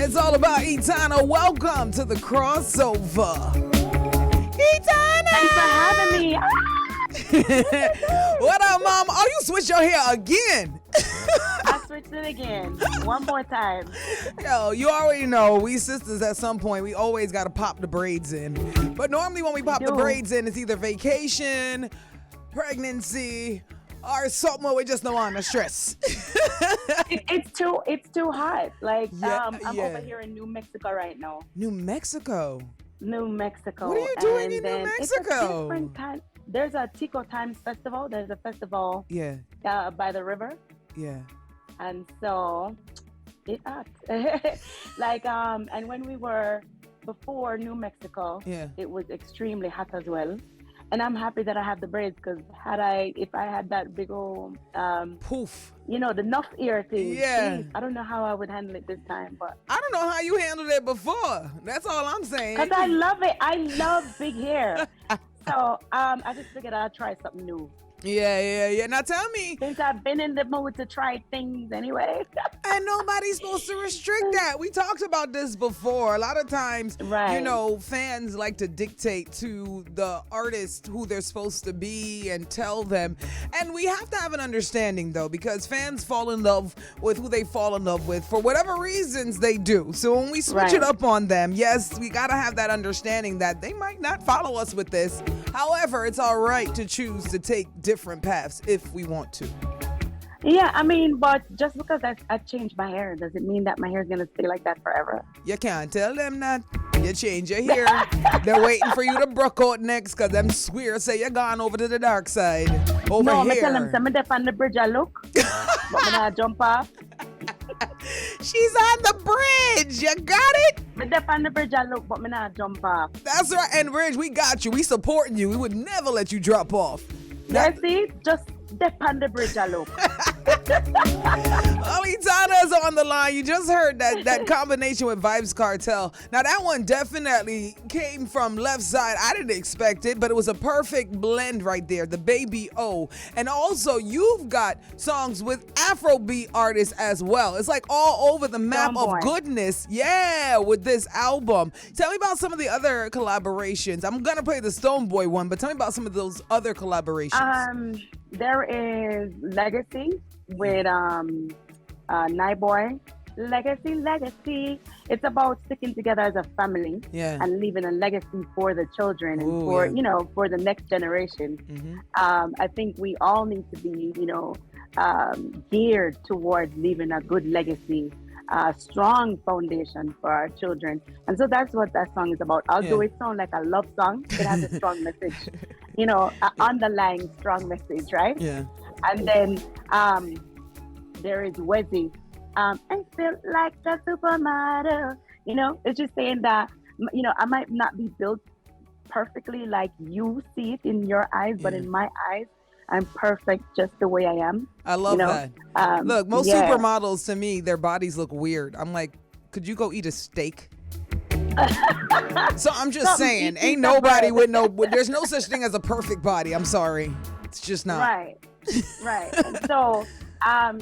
It's all about Etana. Welcome to the CrossOver. Etana! Thanks for having me. What up, Mom? Oh, you switched your hair again. I switched it again. One more time. Yo, you already know, we sisters at some point, we always got to pop the braids in. But normally when we pop the braids in, it's either vacation, pregnancy, or something where we just don't want to stress. It's too hot. Like, I'm over here in New Mexico right now. New Mexico? New Mexico. What are you doing in New Mexico? Mexico? It's a different kind. There's a Tico Times Festival. There's a festival by the river. Yeah. And so it hot. Like, and when we were before New Mexico, it was extremely hot as well. And I'm happy that I have the braids, because if I had that big old poof, the nuff ear thing, geez, I don't know how I would handle it this time. But I don't know how you handled it before. That's all I'm saying. Because I love it. I love big hair. So I just figured I'd try something new. Yeah. Now tell me. Since I've been in the mood to try things anyway. And nobody's supposed to restrict that. We talked about this before. A lot of times, fans like to dictate to the artist who they're supposed to be and tell them. And we have to have an understanding, though, because fans fall in love with who they fall in love with for whatever reasons they do. So when we switch it up on them, yes, we got to have that understanding that they might not follow us with this. However, it's all right to choose to take different paths if we want to. Yeah, I mean, but just because I changed my hair, does it mean that my hair is going to stay like that forever? You can't tell them that. You change your hair. They're waiting for you to broke out next, because them swear say you're gone over to the dark side. Over no, here. I tell them, I'm on the bridge I look, but I'm going to jump off. She's on the bridge. You got it? I'm on the bridge I look, but I'm not jump off. That's right. And Bridge, we got you. We supporting you. We would never let you drop off. Yeah, see? Just step on the bridge I look. Etana's on the line. You just heard that combination with Vibes Cartel. Now that one definitely came from left side. I didn't expect it, but it was a perfect blend right there. The Baby O. And also you've got songs with Afrobeat artists as well. It's like all over the map of goodness. Yeah, with this album. Tell me about some of the other collaborations. I'm gonna play the Stonebwoy one, but tell me about some of those other collaborations. There is Legacy with Boy. Legacy. It's about sticking together as a family and leaving a legacy for the children and for the next generation. I think we all need to be, geared towards leaving a good legacy, a strong foundation for our children. And so that's what that song is about. Although it sounds like a love song, it has a strong message, an underlying strong message, right? Yeah. And then there is Wesley. I feel like a supermodel. It's just saying that, I might not be built perfectly like you see it in your eyes, but in my eyes, I'm perfect just the way I am. I love that. Look, most supermodels, to me, their bodies look weird. I'm like, could you go eat a steak? So I'm just saying, ain't nobody with there's no such thing as a perfect body. I'm sorry. It's just not. Right. And so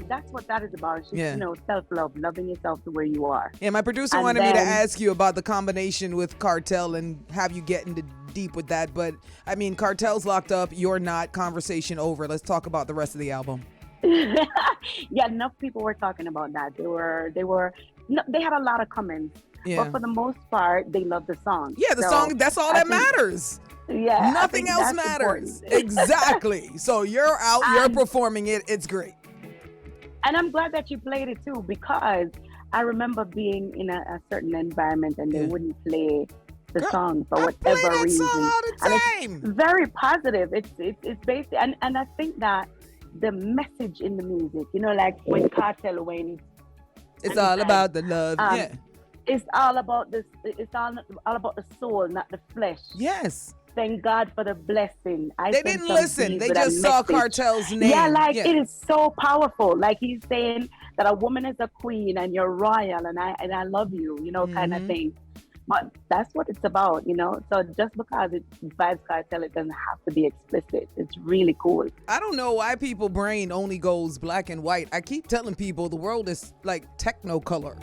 that's what that is about. It's just, self-love, loving yourself to where you are. Yeah, my producer wanted me to ask you about the combination with Cartel and have you get into deep with that. But, I mean, Cartel's locked up. You're not. Conversation over. Let's talk about the rest of the album. Yeah, enough people were talking about that. They had a lot of comments. Yeah. But for the most part, they love the song. Yeah, the song, that's all that matters. Yeah. Nothing else matters. Exactly. So you're out, you're performing it. It's great. And I'm glad that you played it too, because I remember being in a certain environment and they wouldn't play the song for whatever reason. Song all the time. And it's very positive. It's based, and I think that the message in the music, like when Cartel went, it's all about the love. It's all about this. It's all about the soul, not the flesh. Yes. Thank God for the blessing. They didn't listen. They just saw Cartel's name. Yeah, it is so powerful. Like he's saying that a woman is a queen and you're royal and I love you, kind of thing. But that's what it's about, So just because it's Vibes Cartel, it doesn't have to be explicit. It's really cool. I don't know why people brain only goes black and white. I keep telling people the world is like technicolor.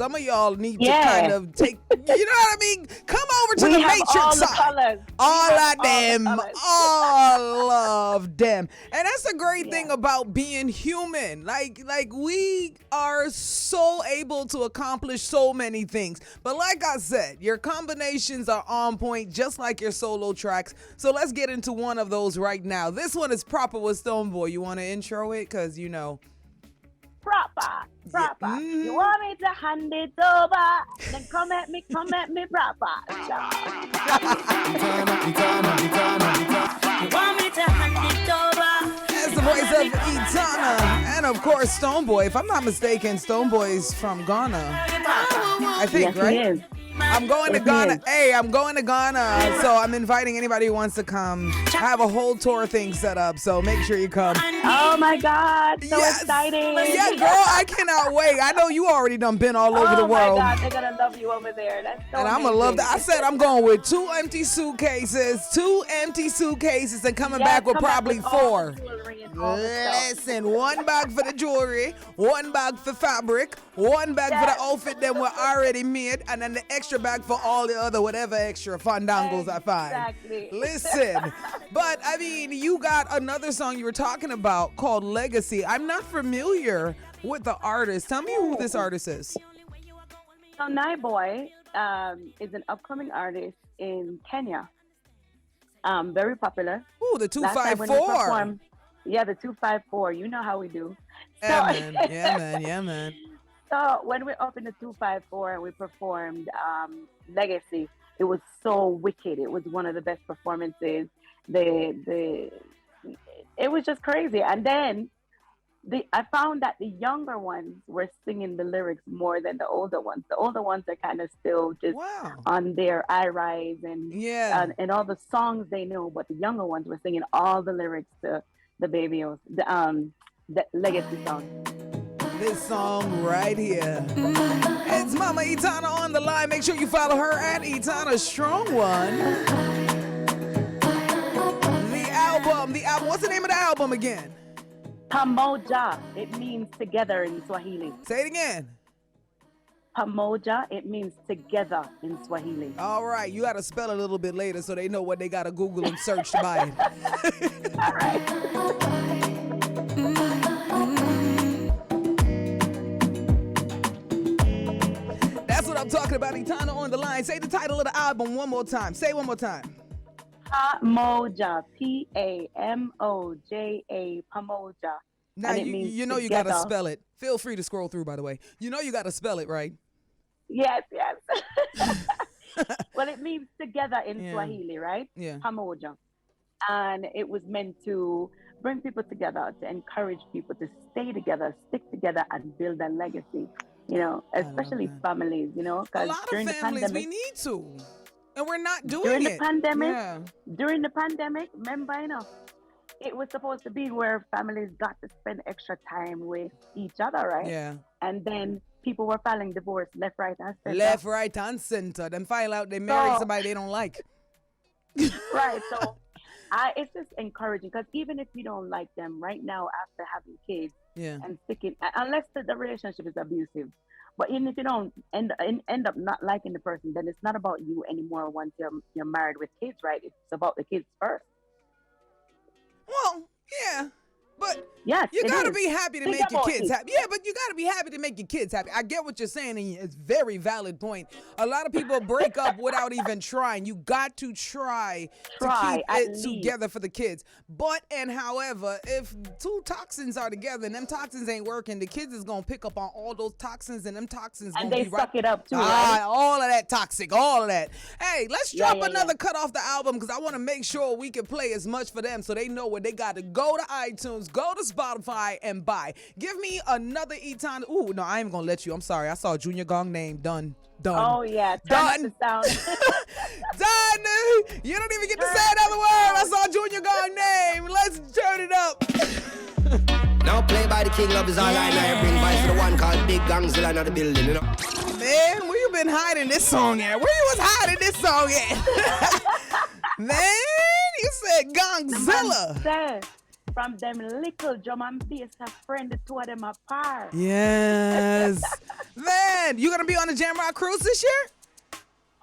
Some of y'all need to kind of take, you know what I mean? Come over to the Matrix all side. The colors. All of them. All of them. And that's a great thing about being human. Like we are so able to accomplish so many things. But like I said, your combinations are on point, just like your solo tracks. So let's get into one of those right now. This one is Proper with Stoneboy. You want to intro it? Because, you know. Proper. You want me to hand it over? Then come at me proper. You want me to hand it over? That's the voice of Etana. And of course, Stoneboy. If I'm not mistaken, Stoneboy's from Ghana. I think, yes, right? He is. I'm going to Ghana. Hey, I'm going to Ghana. So I'm inviting anybody who wants to come. I have a whole tour thing set up, so make sure you come. Oh my God, so exciting. Yeah, girl, I cannot wait. I know you already done been all over the world. Oh my God, they're going to love you over there. That's so And I'm going to love that. I said I'm going with 2 empty suitcases, and coming back with probably 4. Listen, 1 bag for the jewelry, 1 bag for fabric, 1 bag for the outfit that were already made, and then the extra bag for all the other whatever extra fandangos I find. Exactly. Listen, but I mean, you got another song you were talking about called Legacy. I'm not familiar with the artist. Tell me who this artist is. So Boy is an upcoming artist in Kenya. Very popular. Ooh, the 254. Yeah, the 254. You know how we do. Yeah, man. So when we're up in the 254 and we performed Legacy, it was so wicked. It was one of the best performances. It was just crazy. And then I found that the younger ones were singing the lyrics more than the older ones. The older ones are kind of still just on their rise and all the songs they know, but the younger ones were singing all the lyrics to the the Legacy song. This song right here. It's Mama Etana on the line. Make sure you follow her at Etana Strong One. The album. What's the name of the album again? Pamoja. It means together in Swahili. Say it again. Pamoja. It means together in Swahili. All right. You got to spell it a little bit later so they know what they got to Google and search to buy it. All right. I'm talking about. Etana on the line. Say the title of the album one more time. Say it one more time. Pamoja. Pamoja. Pamoja. Now you know you gotta spell it. Feel free to scroll through, by the way. You know you gotta spell it, right? Yes. Well, it means together in Swahili, right? Yeah. Pamoja. And it was meant to bring people together, to encourage people to stay together, stick together, and build a legacy. You know, especially families, you know, because during the pandemic, we need to, and we're not doing during it. During the pandemic, remember, you know, it was supposed to be where families got to spend extra time with each other, right? Yeah. And then people were filing divorce left, right, and center. Left, right, and center. Then file out they married somebody they don't like. Right. So it's just encouraging, because even if you don't like them right now after having kids, and sticking, unless the relationship is abusive, but even if you don't end up not liking the person, then it's not about you anymore once you're married with kids, right? It's about the kids first. Well, yeah. But yes, you gotta be happy to make your kids happy. Yeah, but you gotta be happy to make your kids happy. I get what you're saying, and it's a very valid point. A lot of people break up without even trying. You got to try to keep it together for the kids. However, if 2 toxins are together and them toxins ain't working, the kids is gonna pick up on all those toxins, and them toxins gonna be suck it up too. Right? All of that toxic, all of that. Hey, let's drop another cut off the album, because I want to make sure we can play as much for them so they know where they got to go to iTunes. Go to Spotify and buy. Give me another Etana. Ooh, no, I ain't gonna let you. I'm sorry. I saw Junior Gong name. Done. Oh, yeah. Done. Done. You don't even get to say another word. I saw Junior Gong name. Let's turn it up. Now play by the king, love is all I know. Bring vibes to the one called Big Gangzilla in the building, you know. Man, where you been hiding this song at? Where you was hiding this song at? Man, you said Gangzilla. From them little drum and bass, a friend, the 2 of them apart. Yes. Man, you gonna be on the Jamrock Cruise this year?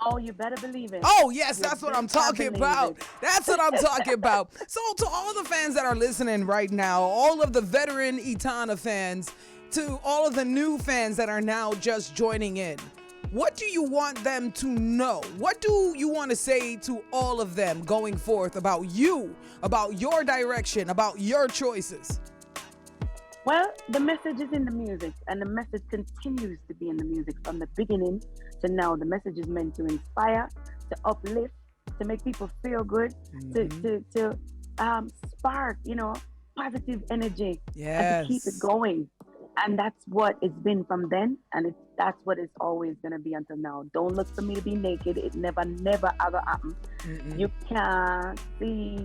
Oh, you better believe it. Oh, yes, that's what I'm talking about. It. That's what I'm talking about. So to all the fans that are listening right now, all of the veteran Etana fans, to all of the new fans that are now just joining in, what do you want them to know? What do you want to say to all of them going forth about you, about your direction, about your choices? Well, the message is in the music, and the message continues to be in the music from the beginning to now. The message is meant to inspire, to uplift, to make people feel good, to spark, positive energy, and to keep it going. And that's what it's been from then, and that's what it's always going to be until now. Don't look for me to be naked. It never ever happened. You can't see,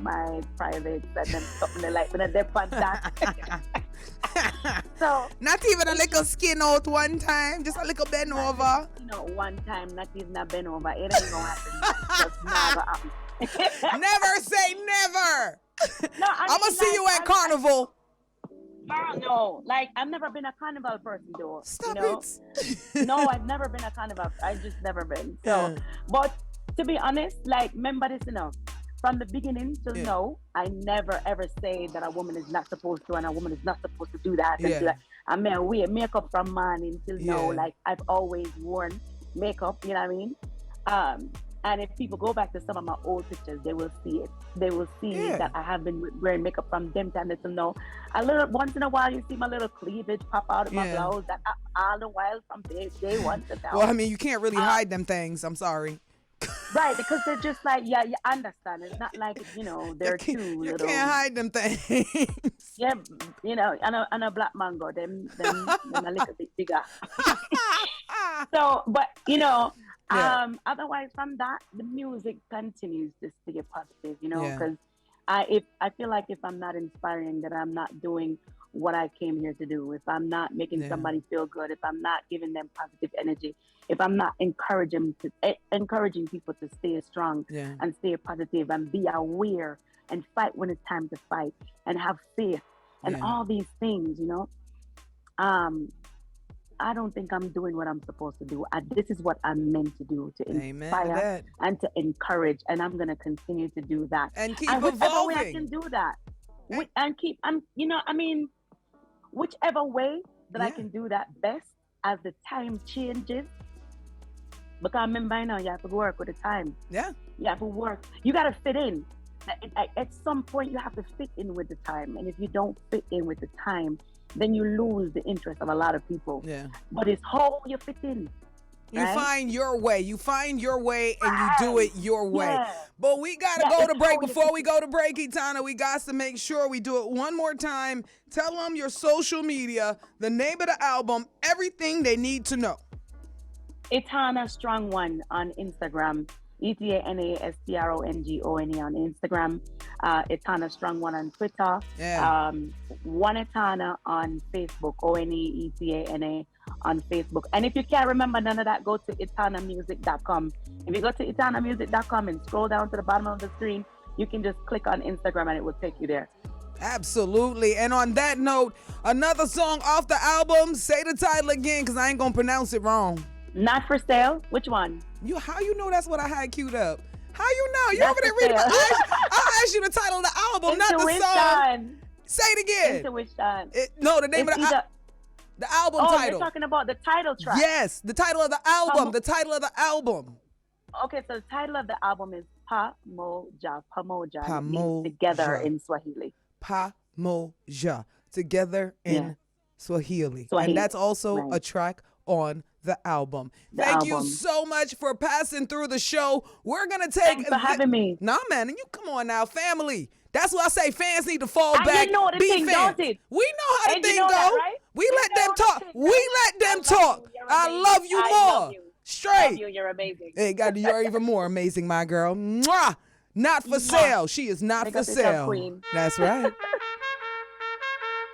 my privates and them something they like when they're on that. So not even a little skin out one time, just a little bend over. One time, not even a bend over. It ain't gonna happen. Just never happen. Never say never. No, I'm gonna see you at Carnival. No, I've never been a carnival person though. Stop it. No, I've never been a carnival. I just never been. So, but to be honest, remember this, from the beginning till now, I never ever say that a woman is not supposed to and a woman is not supposed to do that. And do that. I mean, I wear makeup from morning till now. I've always worn makeup. You know what I mean? And if people go back to some of my old pictures, they will see it. They will see that I have been wearing makeup from them time to now. Once in a while, you see my little cleavage pop out of my blouse. That all the while from day one to now. Well, I mean, you can't really hide them things. I'm sorry. Right, because they're just you understand. It's not like, they're too little. You can't hide them things. Yeah, and a black mango, them a little bit bigger. So, but, otherwise from that, the music continues to stay positive, because I feel like if I'm not inspiring, that I'm not doing what I came here to do. If I'm not making somebody feel good, if I'm not giving them positive energy, if I'm not encouraging people to stay strong and stay positive and be aware and fight when it's time to fight and have faith and all these things, I don't think I'm doing what I'm supposed to do. This is what I'm meant to do, to inspire and to encourage, and I'm going to continue to do that. And keep evolving. Whichever way I can do that. Whichever way that I can do that best as the time changes. Because remember, you have to work with the time. Yeah. You have to work. You got to fit in. At some point, you have to fit in with the time. And if you don't fit in with the time, then you lose the interest of a lot of people. Yeah. But it's how you fit in. You find your way. You find your way and you do it your way. Yeah. But we got to go to break. Before we go to break, Etana, we got to make sure we do it one more time. Tell them your social media, the name of the album, everything they need to know. Etana Strong One on Instagram. ETANASTRONGONE on Instagram. Etana Strong One on Twitter. One Etana on Facebook. ONEETANA on Facebook. And if you can't remember none of that, go to etanamusic.com. If you go to etanamusic.com and scroll down to the bottom of the screen, you can just click on Instagram and it will take you there. Absolutely. And on that note, another song off the album. Say the title again, because I ain't going to pronounce it wrong. Not for Sale. Which one? How you know that's what I had queued up? How you know? You over there reading I asked you the title of the album, not the song. Say it again. Intuition. No, the name of the album title. Oh, you're talking about the title track. Yes, the title of the album. The title of the album. Okay, so the title of the album is Pamoja. Pamoja. Means together in Swahili. Pamoja. Together in Swahili. And that's also a track on the album. Thank you so much for passing through the show. We're going to take... Thanks for having me. Nah, man, and you come on now, family. That's why I say fans need to fall back. You know the thing, fans. don't it? We know how the thing go. That, right? We let them talk. We let them talk. I love you more. Love you. Straight. I love you. You're amazing. Hey, God, you're even more amazing, my girl. Mwah! Not for sale. She is not for sale. Queen. That's right.